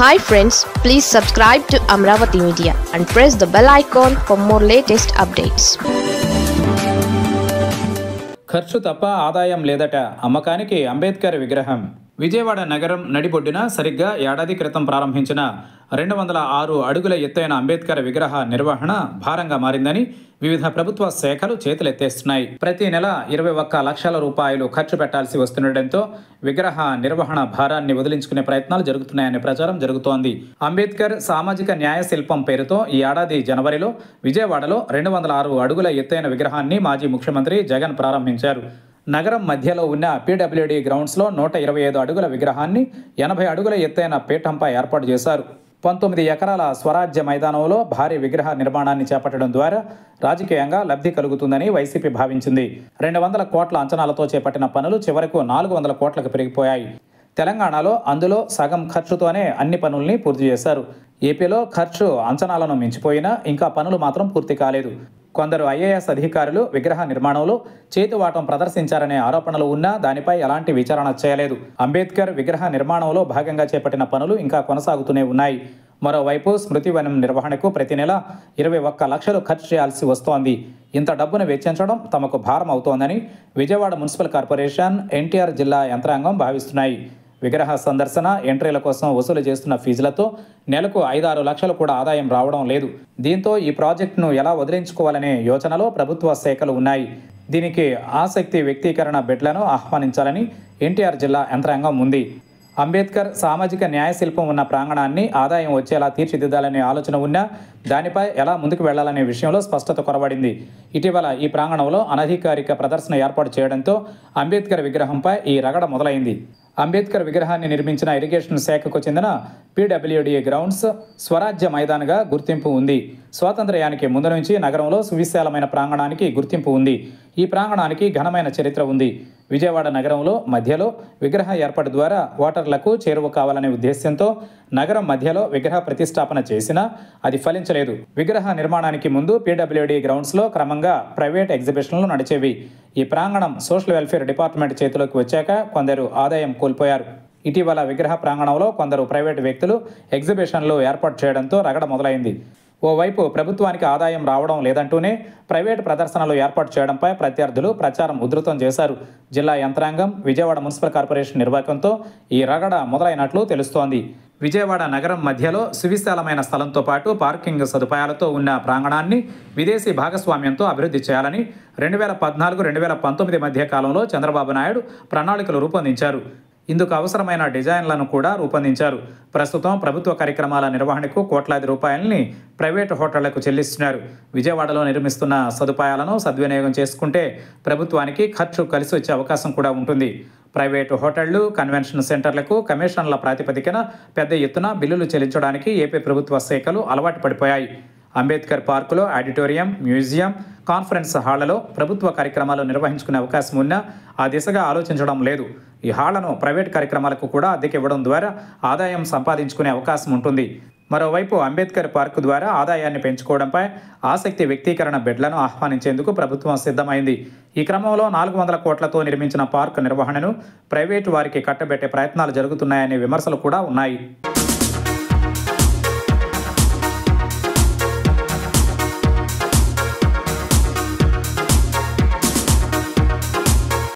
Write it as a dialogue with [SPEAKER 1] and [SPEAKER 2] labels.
[SPEAKER 1] Hi friends, please subscribe to Amravati Media and press the bell icon for more latest updates.
[SPEAKER 2] ఖర్చు తప్ప ఆదాయం లేదట అమ్మకానికి అంబేద్కర్ విగ్రహం. విజయవాడ నగరం నడిబొడ్డున సరిగ్గా ఏడాది క్రితం ప్రారంభించిన 206 అడుగుల ఎత్తైన అంబేద్కర్ విగ్రహ నిర్వహణ భారంగా మారిందని వివిధ ప్రభుత్వ శాఖలు చేతులెత్తేస్తున్నాయి. ప్రతి నెల 21 లక్షల రూపాయలు ఖర్చు పెట్టాల్సి వస్తుండటంతో విగ్రహ నిర్వహణ భారాన్ని వదిలించుకునే ప్రయత్నాలు జరుగుతున్నాయనే ప్రచారం జరుగుతోంది. అంబేద్కర్ సామాజిక న్యాయ శిల్పం పేరుతో ఈ ఏడాది జనవరిలో విజయవాడలో 206 అడుగుల ఎత్తైన విగ్రహాన్ని మాజీ ముఖ్యమంత్రి జగన్ ప్రారంభించారు. నగరం మధ్యలో ఉన్న పీడబ్ల్యూడీ గ్రౌండ్స్లో 125 అడుగుల విగ్రహాన్ని 80 అడుగుల ఎత్తైన పీఠంపై ఏర్పాటు చేశారు. 19 ఎకరాల స్వరాజ్య మైదానంలో భారీ విగ్రహ నిర్మాణాన్ని చేపట్టడం ద్వారా రాజకీయంగా లబ్ధి కలుగుతుందని వైసీపీ భావించింది. 200 కోట్ల అంచనాలతో చేపట్టిన పనులు చివరకు 400 కోట్లకు పెరిగిపోయాయి. తెలంగాణలో అందులో సగం ఖర్చుతోనే అన్ని పనుల్ని పూర్తి చేశారు. ఏపీలో ఖర్చు అంచనాలను మించిపోయినా ఇంకా పనులు మాత్రం పూర్తి కాలేదు. కొందరు ఐఏఎస్ అధికారులు విగ్రహ నిర్మాణంలో చేతివాటం ప్రదర్శించారనే ఆరోపణలు ఉన్నా దానిపై ఎలాంటి విచారణ చేయలేదు. అంబేద్కర్ విగ్రహ నిర్మాణంలో భాగంగా చేపట్టిన పనులు ఇంకా కొనసాగుతూనే ఉన్నాయి. మరోవైపు స్మృతివనం నిర్వహణకు ప్రతి నెల 21 లక్షలు ఖర్చు చేయాల్సి వస్తోంది. ఇంత డబ్బును వెచ్చించడం తమకు భారం అవుతోందని విజయవాడ మున్సిపల్ కార్పొరేషన్, ఎన్టీఆర్ జిల్లా యంత్రాంగం భావిస్తున్నాయి. విగ్రహ సందర్శన, ఎంట్రీల కోసం వసూలు చేస్తున్న ఫీజులతో నెలకు 5-6 లక్షలు కూడా ఆదాయం రావడం లేదు. దీంతో ఈ ప్రాజెక్టును ఎలా వదిలించుకోవాలనే యోచనలో ప్రభుత్వ శాఖలు ఉన్నాయి. దీనికి ఆసక్తి వ్యక్తీకరణ బెడ్లను ఆహ్వానించాలని ఎన్టీఆర్ జిల్లా యంత్రాంగం ఉంది. అంబేద్కర్ సామాజిక న్యాయ శిల్పం ఉన్న ప్రాంగణాన్ని ఆదాయం వచ్చేలా తీర్చిదిద్దాలనే ఆలోచన ఉన్నా దానిపై ఎలా ముందుకు వెళ్లాలనే విషయంలో స్పష్టత కొరబడింది. ఇటీవల ఈ ప్రాంగణంలో అనధికారిక ప్రదర్శన ఏర్పాటు చేయడంతో అంబేద్కర్ విగ్రహంపై ఈ రగడ మొదలైంది. అంబేద్కర్ విగ్రహాన్ని నిర్మించిన ఇరిగేషన్ శాఖకు చెందిన పీడబ్ల్యూడీ గ్రౌండ్స్ స్వరాజ్య మైదాన్గా గుర్తింపు ఉంది. స్వాతంత్ర్యానికి ముందు నుంచి నగరంలో సువిశాలమైన ప్రాంగణానికి గుర్తింపు ఉంది. ఈ ప్రాంగణానికి ఘనమైన చరిత్ర ఉంది. విజయవాడ నగరంలో మధ్యలో విగ్రహ ఏర్పాటు ద్వారా ఓటర్లకు చేరువ కావాలనే ఉద్దేశ్యంతో నగరం మధ్యలో విగ్రహ ప్రతిష్టాపన చేసినా అది ఫలించలేదు. విగ్రహ నిర్మాణానికి ముందు పీడబ్ల్యూడీ గ్రౌండ్స్లో క్రమంగా ప్రైవేట్ ఎగ్జిబిషన్లు నడిచేవి. ఈ ప్రాంగణం సోషల్ వెల్ఫేర్ డిపార్ట్మెంట్ చేతిలోకి వచ్చాక కొందరు ఆదాయం కోల్పోయారు. ఇటీవల విగ్రహ ప్రాంగణంలో కొందరు ప్రైవేటు వ్యక్తులు ఎగ్జిబిషన్లు ఏర్పాటు చేయడంతో రగడ మొదలైంది. ఓవైపు ప్రభుత్వానికి ఆదాయం రావడం లేదంటూనే ప్రైవేటు ప్రదర్శనలు ఏర్పాటు చేయడంపై ప్రత్యర్థులు ప్రచారం ఉధృతం చేశారు. జిల్లా యంత్రాంగం, విజయవాడ మున్సిపల్ కార్పొరేషన్ నిర్వాహకంతో ఈ రగడ మొదలైనట్లు తెలుస్తోంది. విజయవాడ నగరం మధ్యలో సువిశాలమైన స్థలంతో పాటు పార్కింగ్ సదుపాయాలతో ఉన్న ప్రాంగణాన్ని విదేశీ భాగస్వామ్యంతో అభివృద్ధి చేయాలని 2014-2019 మధ్య కాలంలో చంద్రబాబు నాయుడు ప్రణాళికలు రూపొందించారు. ఇందుకు అవసరమైన డిజైన్లను కూడా రూపొందించారు. ప్రస్తుతం ప్రభుత్వ కార్యక్రమాల నిర్వహణకు కోట్లాది రూపాయలని ప్రైవేటు హోటళ్లకు చెల్లిస్తున్నారు. విజయవాడలో నిర్మిస్తున్న సదుపాయాలను సద్వినియోగం చేసుకుంటే ప్రభుత్వానికి ఖర్చు కలిసి వచ్చే అవకాశం కూడా ఉంటుంది. ప్రైవేటు హోటళ్లు, కన్వెన్షన్ సెంటర్లకు కమిషన్ల ప్రాతిపదికన పెద్ద ఎత్తున బిల్లులు చెల్లించడానికి ఏపీ ప్రభుత్వ శాఖలు అలవాటు పడిపోయాయి. అంబేద్కర్ పార్కులో ఆడిటోరియం, మ్యూజియం, కాన్ఫరెన్స్ హాళ్లలో ప్రభుత్వ కార్యక్రమాలు నిర్వహించుకునే అవకాశం ఉన్నా ఆ దిశగా ఆలోచించడం లేదు. ఈ హాళ్లను ప్రైవేట్ కార్యక్రమాలకు కూడా అద్దెకి ఇవ్వడం ద్వారా ఆదాయం సంపాదించుకునే అవకాశం ఉంటుంది. మరోవైపు అంబేద్కర్ పార్కు ద్వారా ఆదాయాన్ని పెంచుకోవడంపై ఆసక్తి వ్యక్తీకరణ బెడ్లను ఆహ్వానించేందుకు ప్రభుత్వం సిద్ధమైంది. ఈ క్రమంలో 400 కోట్లతో నిర్మించిన పార్కు నిర్వహణను ప్రైవేటు వారికి కట్టబెట్టే ప్రయత్నాలు జరుగుతున్నాయనే విమర్శలు కూడా ఉన్నాయి.